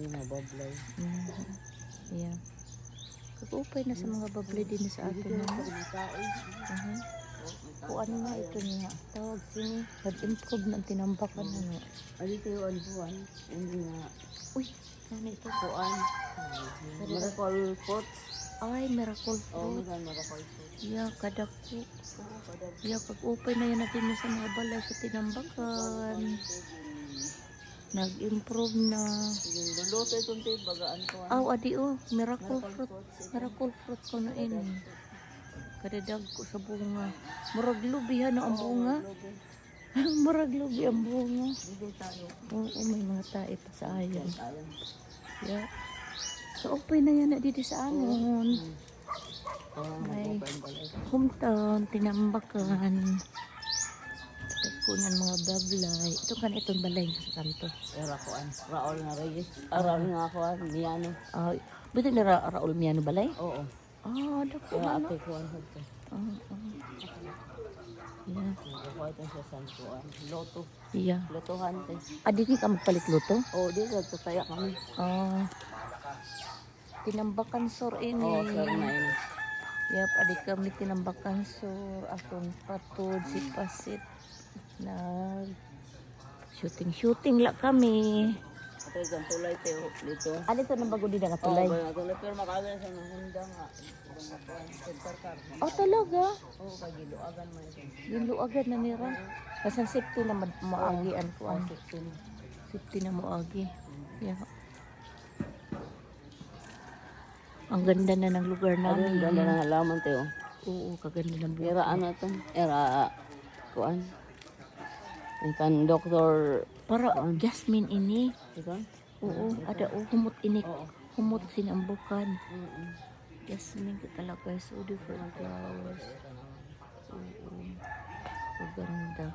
yung mga bablay. Yeah. Kag-upay na sa mga bablay din sa ato na. Kung ano na ito niya, tawag sini, nag-improve ng tinambakan na nga. Ano ito yung albuan? Hindi nga. Uy, ano ito? Kuan. Miracle fruit. Ay, miracle Oo, fruit. miracle fruit. Yeah, kadako. Yeah, kag-upay na yan natin sa mga balay sa tinambakan. Nag-improve na. Yung luluto itong tayo, bagaan ko. Adi miracle fruit. Miracle fruit ko na ini. Kadadag ko sa bunga. Murag lubihan na ang bunga. Murag lubi ang bunga. Oo, may mga tae pa sa ayan. Yeah. So, okay na yan na dito sa anon. May hometown, tinambakan. Kunan mga bablay. Ito kan itong balay sa kanto. Era ko Raul na Reyes. Raul nga ako Miano. Betul ni Raul Miano balay? Oo. Dako Kaya ano? ate ko ang hagto. Yeah. Ako ito sa Santuan. Loto. Yeah. Lotohan tayo. Di ka magpalit luto? Oo, di ka tataya kami. Tinambakan sor ini. Oo, sir na ini. Yap, adik kami tinambakan sor. Akong patod si Pasit. Shooting la kami. Ito yung tulay tayo dito. Ito na bago din nga tulay? Oo, tulay. Pero makagana sa Honda nga. Center car. Talaga? Oo, kagiluagan mo ito. Giluagan na nira. Kasi safety na moagian ko. Safety na moagi. Yeah. Ang ganda na ng lugar namin. Ang ganda ng halaman tayo. Oo, kaganda ng buhay. Era ano ito? Era kuan. Ikan doktor. Para jasmine ini. Ikan? Oo, ada humot ini. Oo. Humot sinambukan. Jasmine kakalagay. So different flowers. Oo. Maganda.